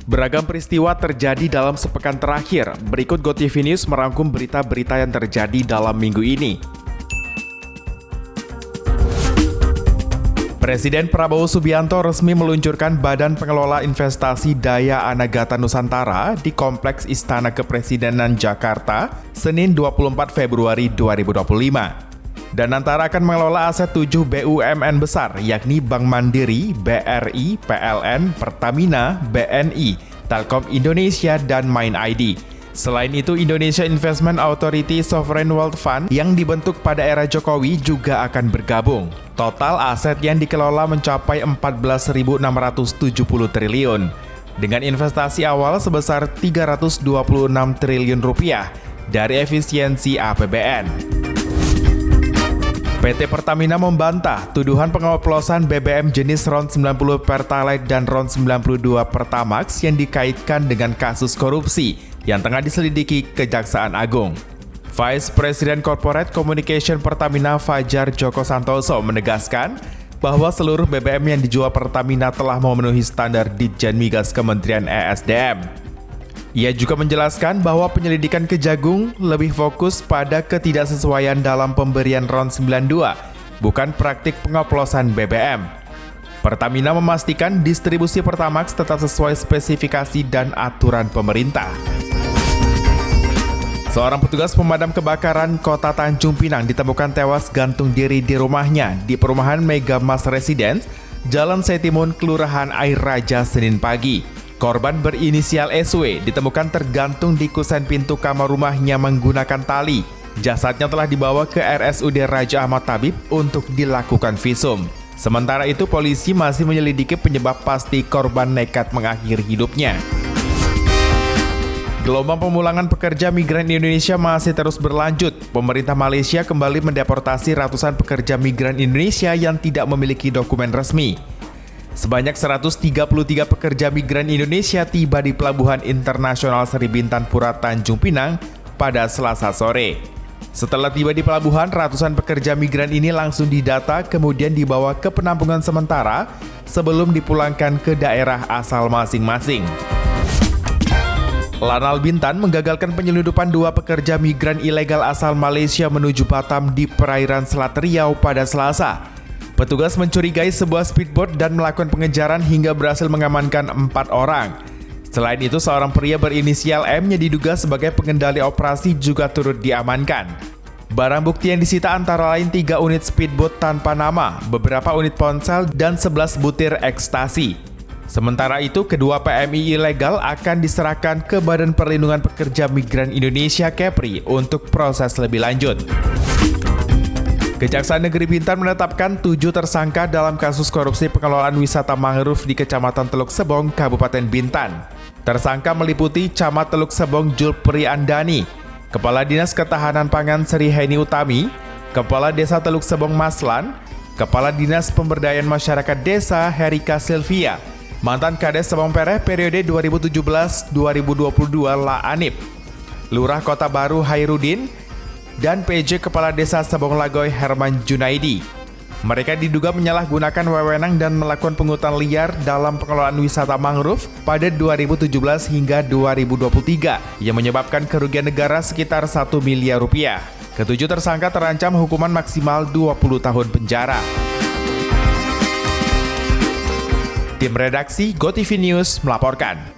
Beragam peristiwa terjadi dalam sepekan terakhir. Berikut GoTV News merangkum berita-berita yang terjadi dalam minggu ini. Presiden Prabowo Subianto resmi meluncurkan Badan Pengelola Investasi Daya Anagata Nusantara di Kompleks Istana Kepresidenan Jakarta, Senin 24 Februari 2025. Danantara akan mengelola aset 7 BUMN besar, yakni Bank Mandiri, BRI, PLN, Pertamina, BNI, Telkom Indonesia, dan MainID. Selain itu, Indonesia Investment Authority Sovereign Wealth Fund yang dibentuk pada era Jokowi juga akan bergabung. Total aset yang dikelola mencapai 14.670 triliun, dengan investasi awal sebesar 326 triliun rupiah dari efisiensi APBN. PT Pertamina membantah tuduhan pengoplosan BBM jenis RON 90 Pertalite dan RON 92 Pertamax yang dikaitkan dengan kasus korupsi yang tengah diselidiki Kejaksaan Agung. Vice President Corporate Communication Pertamina Fajar Joko Santoso menegaskan bahwa seluruh BBM yang dijual Pertamina telah memenuhi standar Ditjen Migas Kementerian ESDM. Ia juga menjelaskan bahwa penyelidikan Kejagung lebih fokus pada ketidaksesuaian dalam pemberian RON 92, bukan praktik pengoplosan BBM. Pertamina memastikan distribusi Pertamax tetap sesuai spesifikasi dan aturan pemerintah. Seorang petugas pemadam kebakaran Kota Tanjung Pinang ditemukan tewas gantung diri di rumahnya di perumahan Mega Mas Residence, Jalan Setimun, Kelurahan Air Raja, Senin pagi. Korban berinisial SW ditemukan tergantung di kusen pintu kamar rumahnya menggunakan tali. Jasadnya telah dibawa ke RSUD Raja Ahmad Tabib untuk dilakukan visum. Sementara itu, polisi masih menyelidiki penyebab pasti korban nekat mengakhiri hidupnya. Gelombang pemulangan pekerja migran Indonesia masih terus berlanjut. Pemerintah Malaysia kembali mendeportasi ratusan pekerja migran Indonesia yang tidak memiliki dokumen resmi. Sebanyak 133 pekerja migran Indonesia tiba di Pelabuhan Internasional Seri Bintan Pura Tanjung Pinang pada Selasa sore. Setelah tiba di pelabuhan, ratusan pekerja migran ini langsung didata kemudian dibawa ke penampungan sementara sebelum dipulangkan ke daerah asal masing-masing. Lanal Bintan menggagalkan penyelundupan 2 pekerja migran ilegal asal Malaysia menuju Batam di perairan Selat Riau pada Selasa. Petugas mencurigai sebuah speedboat dan melakukan pengejaran hingga berhasil mengamankan 4 orang. Selain itu, seorang pria berinisial M yang diduga sebagai pengendali operasi juga turut diamankan. Barang bukti yang disita antara lain 3 unit speedboat tanpa nama, beberapa unit ponsel, dan 11 butir ekstasi. Sementara itu, kedua PMI ilegal akan diserahkan ke Badan Perlindungan Pekerja Migran Indonesia (KEPRI) untuk proses lebih lanjut. Kejaksaan Negeri Bintan menetapkan 7 tersangka dalam kasus korupsi pengelolaan wisata mangrove di Kecamatan Teluk Sebong, Kabupaten Bintan. Tersangka meliputi Camat Teluk Sebong Julpri Andani, Kepala Dinas Ketahanan Pangan Sri Heni Utami, Kepala Desa Teluk Sebong Maslan, Kepala Dinas Pemberdayaan Masyarakat Desa Herika Silvia, mantan Kades Sebong Pereh periode 2017-2022 La Anip, Lurah Kota Baru Hairudin, dan PJ Kepala Desa Sebong Lagoy Herman Junaidi. Mereka diduga menyalahgunakan wewenang dan melakukan pungutan liar dalam pengelolaan wisata mangrove pada 2017 hingga 2023 yang menyebabkan kerugian negara sekitar 1 miliar rupiah. Ketujuh tersangka terancam hukuman maksimal 20 tahun penjara. Tim redaksi GoTV News melaporkan.